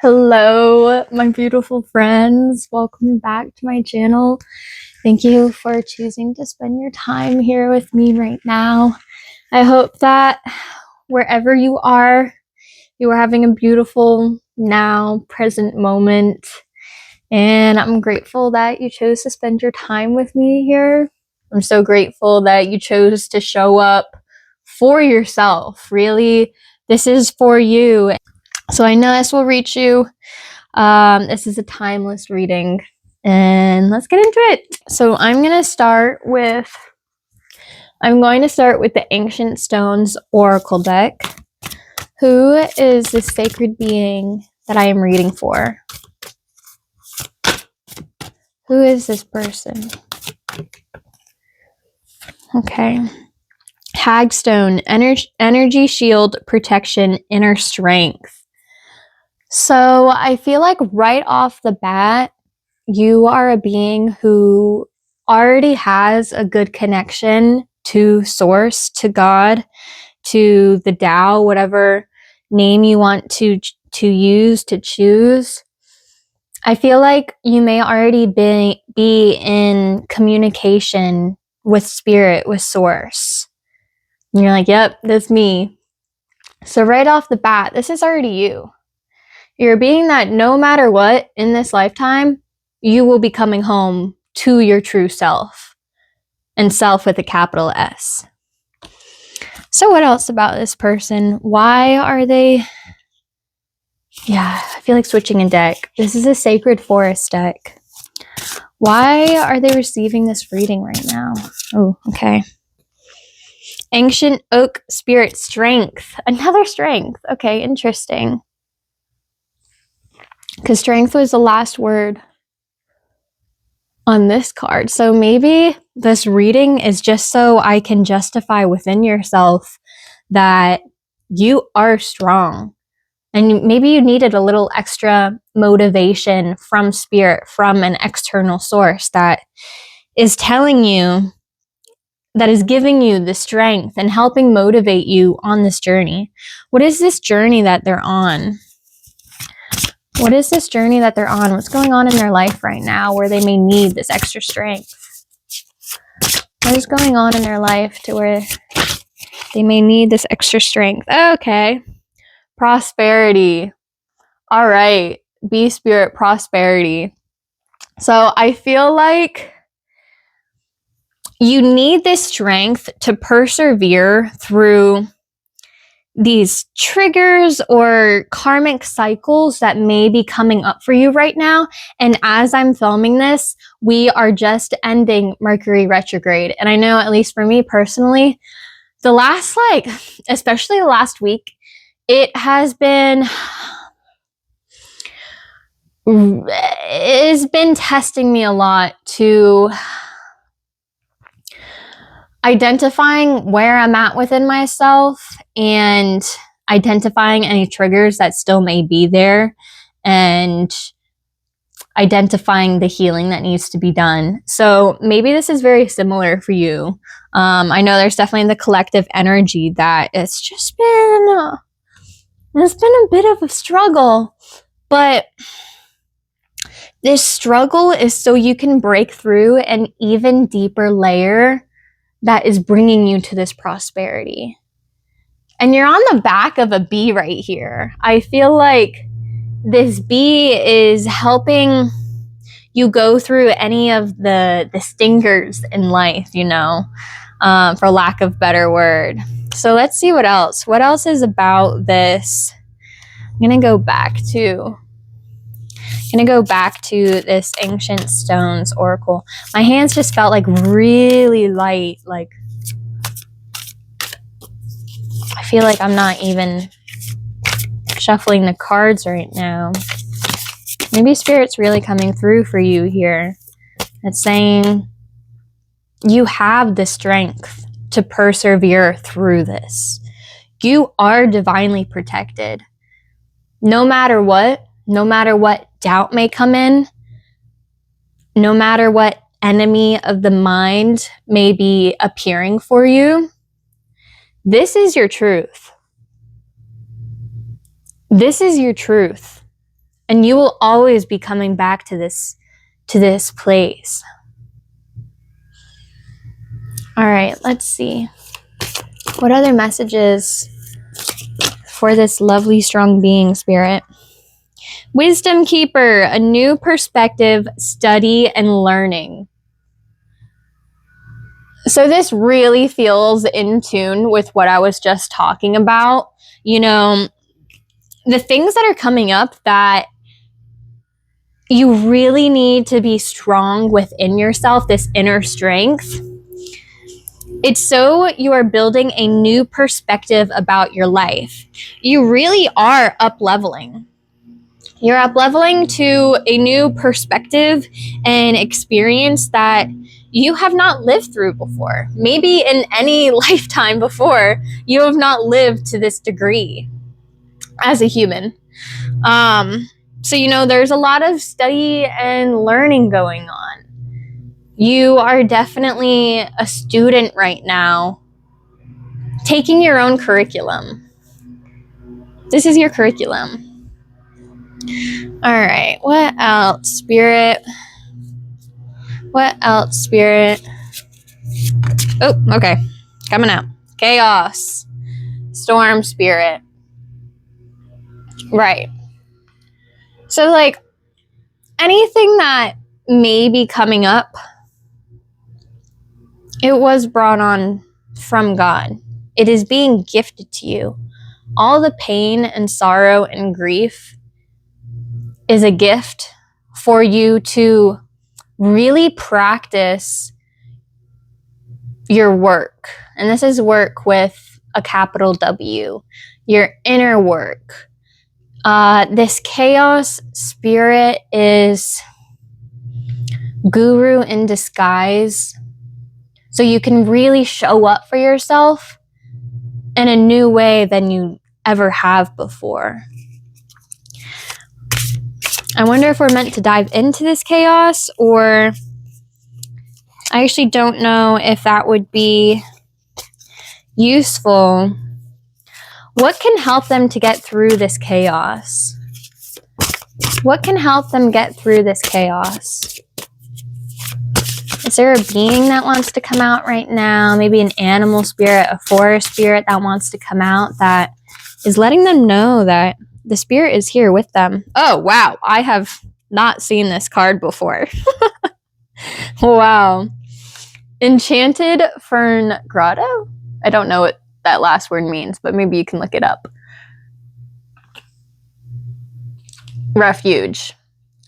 Hello, my beautiful friends. Welcome back to my channel. Thank you for choosing to spend your time here with me right now. I hope that wherever you are having a beautiful now present moment. And I'm grateful that you chose to spend your time with me here. I'm so grateful that you chose to show up for yourself. Really, this is for you. So I know this will reach you. This is a timeless reading, and let's get into it. So I'm going to start with the Ancient Stones Oracle deck. Who is this sacred being that I am reading for? Who is this person? Okay. Hagstone, energy shield, protection, inner strength. So I feel like right off the bat, you are a being who already has a good connection to Source, to God, to the Tao, whatever name you want to choose. I feel like you may already be in communication with Spirit, with Source. And you're like, yep, that's me. So right off the bat, this is already you. You're a being that no matter what in this lifetime, you will be coming home to your true self, and self with a capital S. So what else about this person? Why are they... Yeah, I feel like switching a deck. This is a Sacred Forest deck. Why are they receiving this reading right now? Oh, okay. Ancient Oak Spirit Strength. Another strength. Okay, interesting. Because strength was the last word on this card. So maybe this reading is just so I can justify within yourself that you are strong. And maybe you needed a little extra motivation from Spirit, from an external source that is telling you, that is giving you the strength and helping motivate you on this journey. What is this journey that they're on? What is this journey that they're on? What's going on in their life right now where they may need this extra strength? What is going on in their life to where they may need this extra strength? Okay. Prosperity. All right. Be Spirit, prosperity. So I feel like you need this strength to persevere through these triggers or karmic cycles that may be coming up for you right now. And as I'm filming this, we are just ending Mercury retrograde. And I know, at least for me personally, the last, especially the last week, it has been testing me a lot to identifying where I'm at within myself and identifying any triggers that still may be there and identifying the healing that needs to be done. So maybe this is very similar for you. I know there's definitely the collective energy that it's just been, it's been a bit of a struggle, but this struggle is so you can break through an even deeper layer that is bringing you to this prosperity. And you're on the back of a bee right here. I feel like this bee is helping you go through any of the stingers in life, for lack of better word. So let's see what else. What else is about this? I'm going to go back to this Ancient Stones Oracle. My hands just felt like really light. Like, I feel like I'm not even shuffling the cards right now. Maybe Spirit's really coming through for you here. It's saying you have the strength to persevere through this. You are divinely protected. No matter what doubt may come in, no matter what enemy of the mind may be appearing for you, this is your truth. This is your truth. And you will always be coming back to this place. All right, let's see. What other messages for this lovely, strong being, Spirit? Wisdom Keeper, a new perspective, study, and learning. So this really feels in tune with what I was just talking about. You know, the things that are coming up that you really need to be strong within yourself, this inner strength. It's so you are building a new perspective about your life. You really are up-leveling. You're up-leveling to a new perspective and experience that you have not lived through before. Maybe in any lifetime before, you have not lived to this degree as a human. So, you know, there's a lot of study and learning going on. You are definitely a student right now, taking your own curriculum. This is your curriculum. All right, what else, Spirit? What else, Spirit? Oh, okay, coming out. Chaos, storm, Spirit. Right. So, like, anything that may be coming up, it was brought on from God. It is being gifted to you. All the pain and sorrow and grief is a gift for you to really practice your work. And this is work with a capital W, your inner work. This chaos spirit is guru in disguise. So you can really show up for yourself in a new way than you ever have before. I wonder if we're meant to dive into this chaos, or I actually don't know if that would be useful. What can help them to get through this chaos? What can help them get through this chaos? Is there a being that wants to come out right now? Maybe an animal spirit, a forest spirit that wants to come out, that is letting them know that the spirit is here with them. Oh, wow. I have not seen this card before. Wow. Enchanted Fern Grotto? I don't know what that last word means, but maybe you can look it up. Refuge.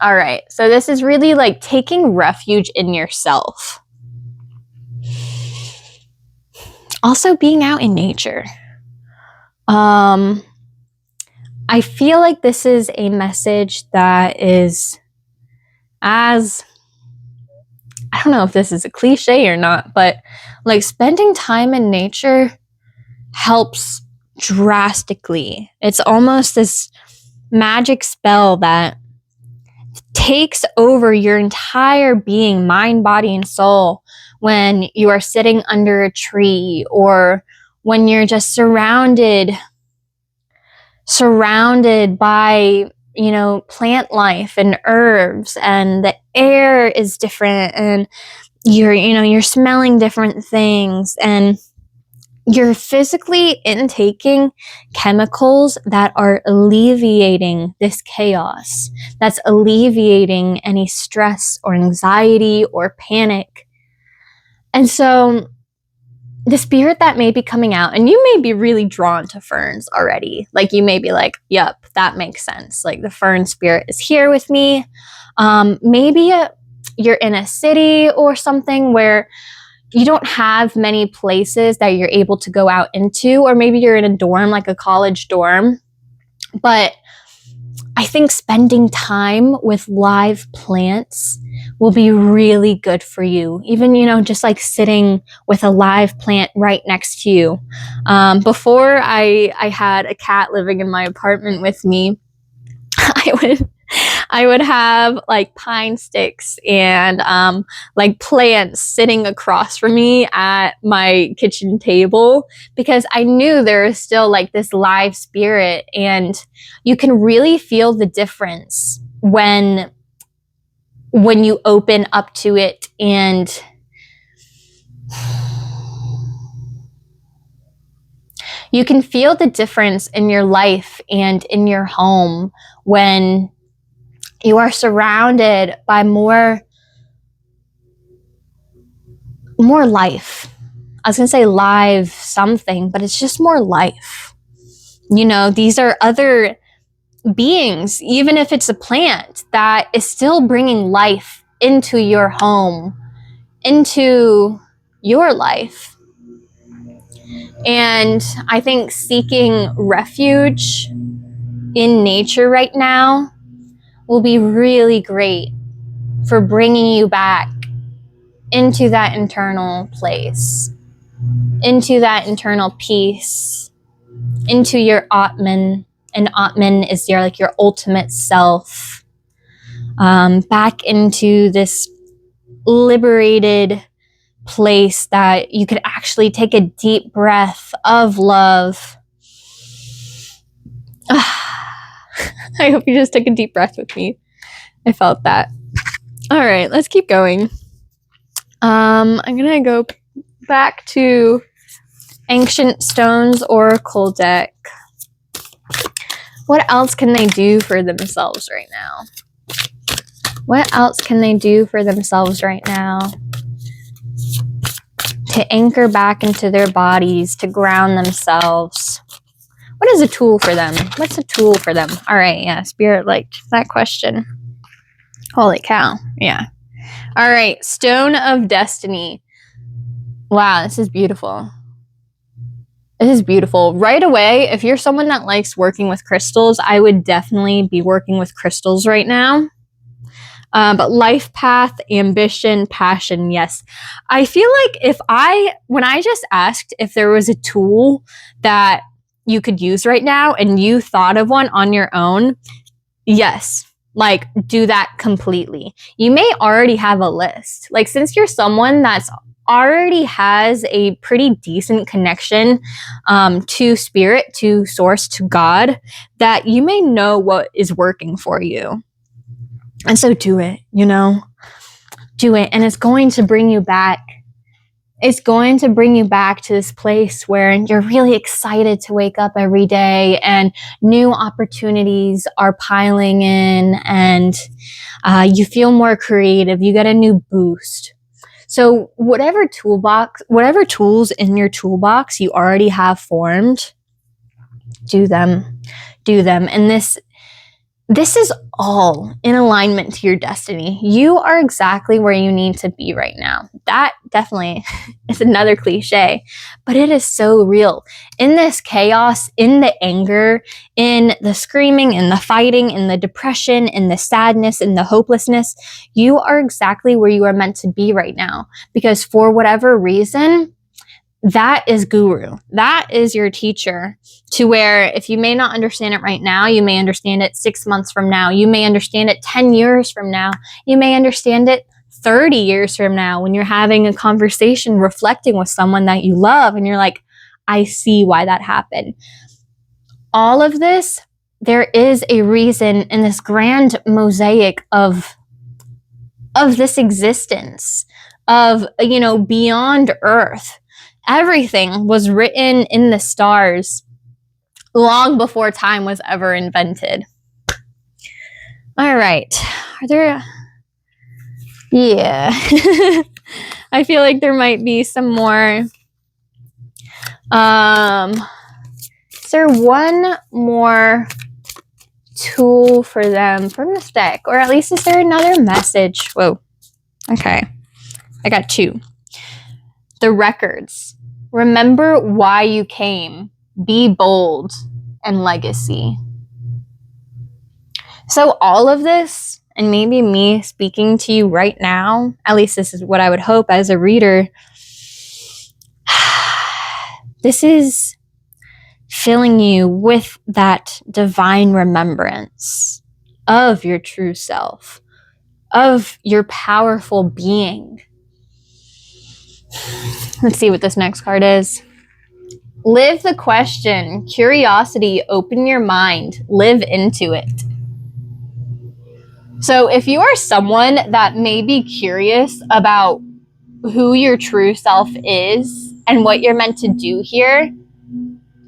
All right. So this is really like taking refuge in yourself. Also being out in nature. I feel like this is a message that is as, I don't know if this is a cliche or not, but like spending time in nature helps drastically. It's almost this magic spell that takes over your entire being, mind, body, and soul when you are sitting under a tree, or when you're just surrounded by, you know, plant life and herbs, and the air is different, and you're smelling different things, and you're physically intaking chemicals that are alleviating this chaos, that's alleviating any stress or anxiety or panic. And so the spirit that may be coming out, and you may be really drawn to ferns already. Like, you may be like, yep, that makes sense. Like, the fern spirit is here with me. Maybe you're in a city or something where you don't have many places that you're able to go out into, or maybe you're in a dorm, like a college dorm. But I think spending time with live plants will be really good for you. Even, just like sitting with a live plant right next to you. Before I had a cat living in my apartment with me, I would have like pine sticks and like plants sitting across from me at my kitchen table, because I knew there was still like this live spirit, and you can really feel the difference when you open up to it. And you can feel the difference in your life and in your home when you are surrounded by more life. I was going to say live something, but it's just more life. You know, these are other beings, even if it's a plant, that is still bringing life into your home, into your life. And I think seeking refuge in nature right now will be really great for bringing you back into that internal place, into that internal peace, into your Atman. And Atman is your ultimate self, back into this liberated place that you could actually take a deep breath of love. I hope you just took a deep breath with me. I felt that. All right, let's keep going. I'm gonna go back to Ancient Stones Oracle deck. What else can they do for themselves right now? What else can they do for themselves right now to anchor back into their bodies, to ground themselves? What is a tool for them? What's a tool for them? All right, yeah, Spirit liked that question. Holy cow, yeah. All right, Stone of Destiny. Wow, this is beautiful. This is beautiful. Right away, if you're someone that likes working with crystals, I would definitely be working with crystals right now. But life path, ambition, passion, yes. I feel like when I just asked if there was a tool that you could use right now and you thought of one on your own, yes. Like, do that completely. You may already have a list. Like, since you're someone that's already has a pretty decent connection to spirit, to source, to God, that you may know what is working for you. And so do it, do it. And it's going to bring you back. It's going to bring you back to this place where you're really excited to wake up every day and new opportunities are piling in, and you feel more creative. You get a new boost. So whatever tools in your toolbox you already have formed, do them. And this is all in alignment to your destiny. You are exactly where you need to be right now. That definitely is another cliche, but it is so real. In this chaos, in the anger, in the screaming, in the fighting, in the depression, in the sadness, in the hopelessness, you are exactly where you are meant to be right now. Because for whatever reason, that is guru. That is your teacher, to where if you may not understand it right now, you may understand it 6 months from now. You may understand it 10 years from now. You may understand it 30 years from now when you're having a conversation, reflecting with someone that you love, and you're like, I see why that happened. All of this, there is a reason in this grand mosaic of this existence, of, beyond Earth. Everything was written in the stars long before time was ever invented. All right. Are there... Yeah. I feel like there might be some more. Is there one more tool for them from this deck? Or at least is there another message? Whoa. Okay. I got two. The records. Remember why you came. Be bold. And legacy. So all of this, and maybe me speaking to you right now, at least this is what I would hope as a reader, this is filling you with that divine remembrance. of your true self, of your powerful being. Let's see what this next card is. Live the question, curiosity, open your mind, live into it. So if you are someone that may be curious about who your true self is and what you're meant to do here,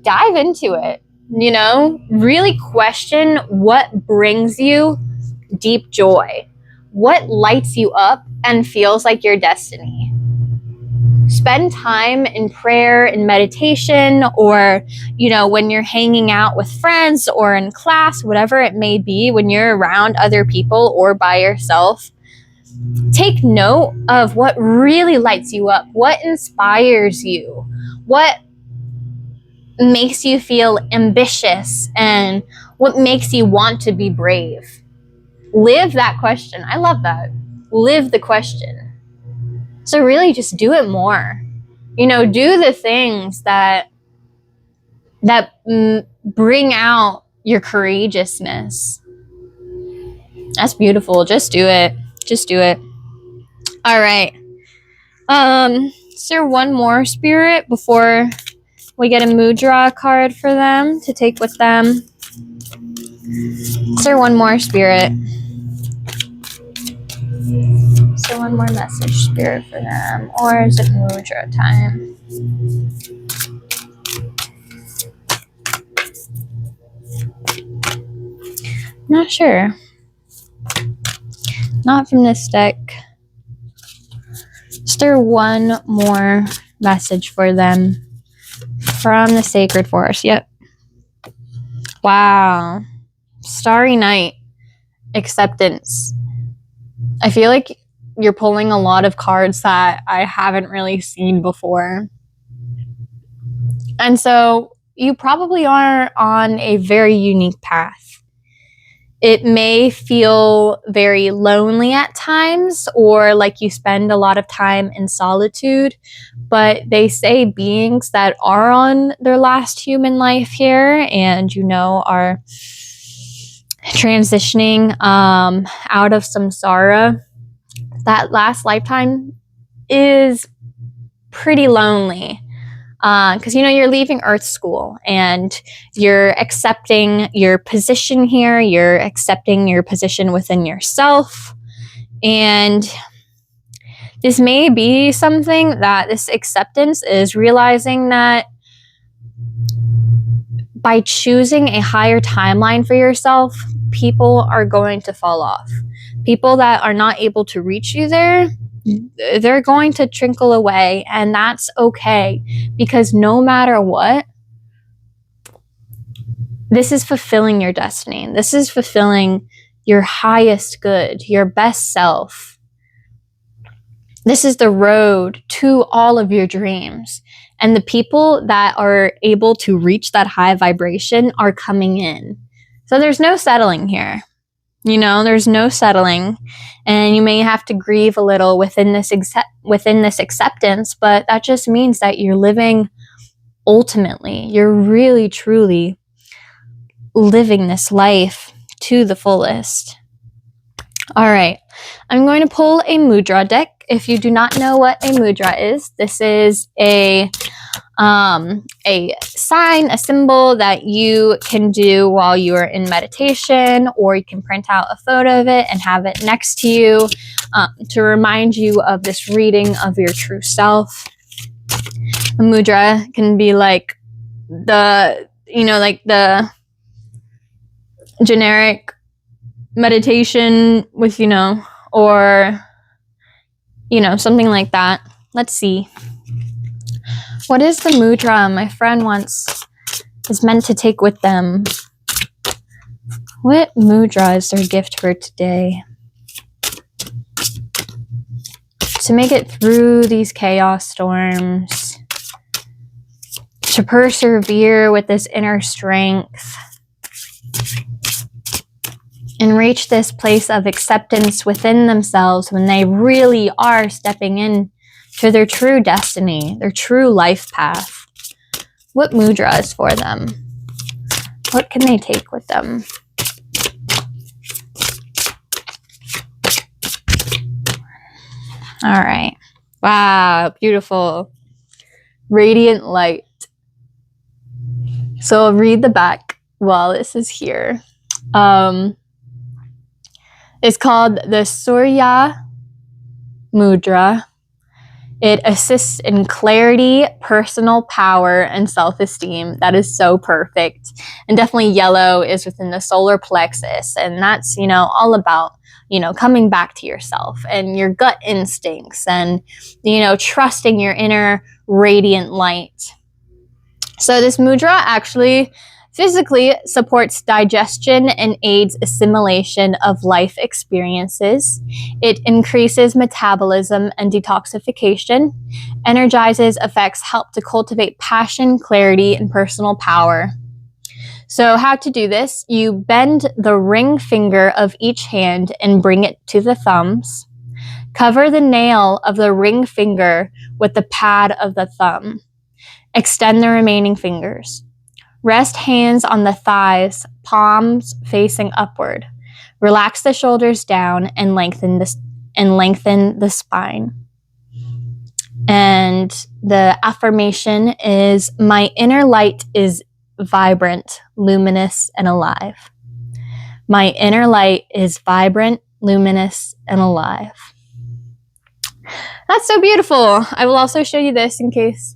dive into it. You know, really question what brings you deep joy, what lights you up and feels like your destiny. Spend time in prayer and meditation, or, you know, when you're hanging out with friends or in class, whatever it may be, when you're around other people or by yourself. Take note of what really lights you up, what inspires you, what makes you feel ambitious, and what makes you want to be brave. Live that question. I love that. Live the question. So really just do it more. You know, do the things that bring out your courageousness. That's beautiful. Just do it. Just do it. All right. Is there one more, Spirit, before we get a mudra card for them to take with them? Is there one more, Spirit? Is there one more message, Spirit, for them? Or is it mudra time? Not sure. Not from this deck. Is there one more message for them from the Sacred Forest? Yep. Wow. Starry Night. Acceptance. I feel like you're pulling a lot of cards that I haven't really seen before. And so you probably are on a very unique path. It may feel very lonely at times, or like you spend a lot of time in solitude, but they say beings that are on their last human life here and, you know, are transitioning out of samsara, that last lifetime is pretty lonely. Because, you know, you're leaving Earth School and you're accepting your position here. You're accepting your position within yourself. And this may be something that this acceptance is realizing that by choosing a higher timeline for yourself, people are going to fall off. People that are not able to reach you there, they're going to trickle away, and that's okay, because no matter what, this is fulfilling your destiny. This is fulfilling your highest good, your best self. This is the road to all of your dreams. And the people that are able to reach that high vibration are coming in. So there's no settling here. You know, there's no settling, and you may have to grieve a little within this acceptance, but that just means that you're living ultimately. You're really, truly living this life to the fullest. All right, I'm going to pull a mudra deck. If you do not know what a mudra is, this is a sign, a symbol that you can do while you are in meditation, or you can print out a photo of it and have it next to you to remind you of this reading of your true self. A mudra can be like the, you know, like the generic meditation with, you know, or, you know, something like that. Let's see. What is the mudra my friend is meant to take with them? What mudra is their gift for today? To make it through these chaos storms, to persevere with this inner strength, and reach this place of acceptance within themselves when they really are stepping in to their true destiny, their true life path. What mudra is for them? What can they take with them? All right. Wow, beautiful. Radiant light. So I'll read the back while this is here. It's called the Surya Mudra. It assists in clarity, personal power, and self-esteem. That is so perfect. And definitely yellow is within the solar plexus. And that's, all about, coming back to yourself and your gut instincts and, trusting your inner radiant light. So this mudra actually physically supports digestion and aids assimilation of life experiences. It increases metabolism and detoxification. Energizes effects help to cultivate passion, clarity, and personal power. So how to do this? You bend the ring finger of each hand and bring it to the thumbs. Cover the nail of the ring finger with the pad of the thumb. Extend the remaining fingers. Rest hands on the thighs, palms facing upward. Relax the shoulders down and lengthen the spine. And the affirmation is, my inner light is vibrant, luminous, and alive. My inner light is vibrant, luminous, and alive. That's so beautiful. I will also show you this in case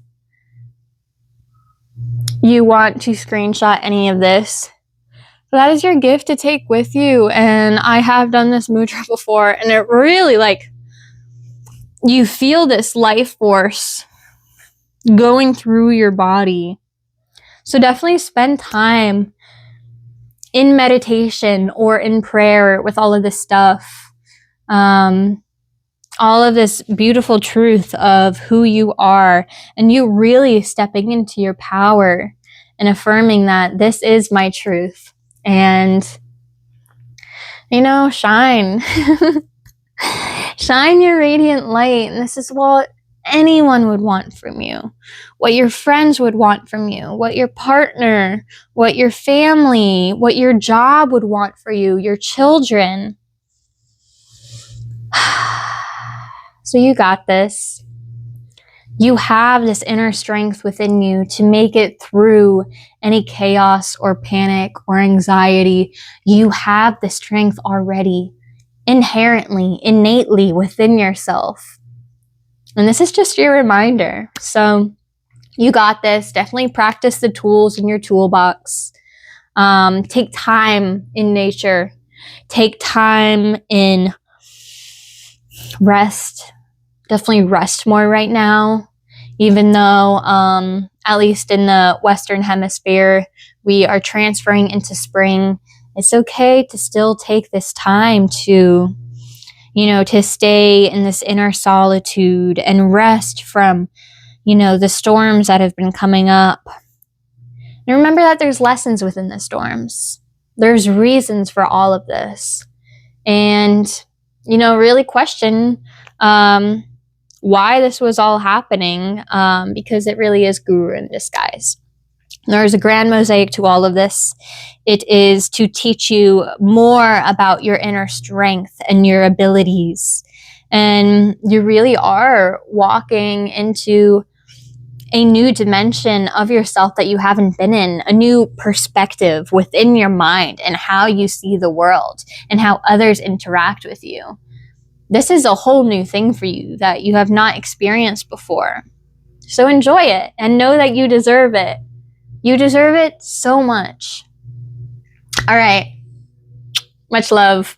you want to screenshot any of this. So that is your gift to take with you. And I have done this mudra before, and it really, you feel this life force going through your body. So definitely spend time in meditation or in prayer with all of this stuff. All of this beautiful truth of who you are, and you really stepping into your power and affirming that this is my truth. And, shine. Shine your radiant light. And this is what anyone would want from you, what your friends would want from you, what your partner, what your family, what your job would want for you, your children. So you got this. You have this inner strength within you to make it through any chaos or panic or anxiety. You have the strength already, inherently, innately within yourself. And this is just your reminder. So you got this. Definitely practice the tools in your toolbox. Take time in nature. Take time in rest. Definitely rest more right now, even though at least in the Western Hemisphere, we are transferring into spring. It's okay to still take this time to, to stay in this inner solitude and rest from, the storms that have been coming up. And remember that there's lessons within the storms. There's reasons for all of this. And, really question why this was all happening, because it really is guru in disguise. There's a grand mosaic to all of this. It is to teach you more about your inner strength and your abilities. And you really are walking into a new dimension of yourself that you haven't been in, a new perspective within your mind and how you see the world and how others interact with you. This is a whole new thing for you that you have not experienced before. So enjoy it and know that you deserve it. You deserve it so much. All right. Much love.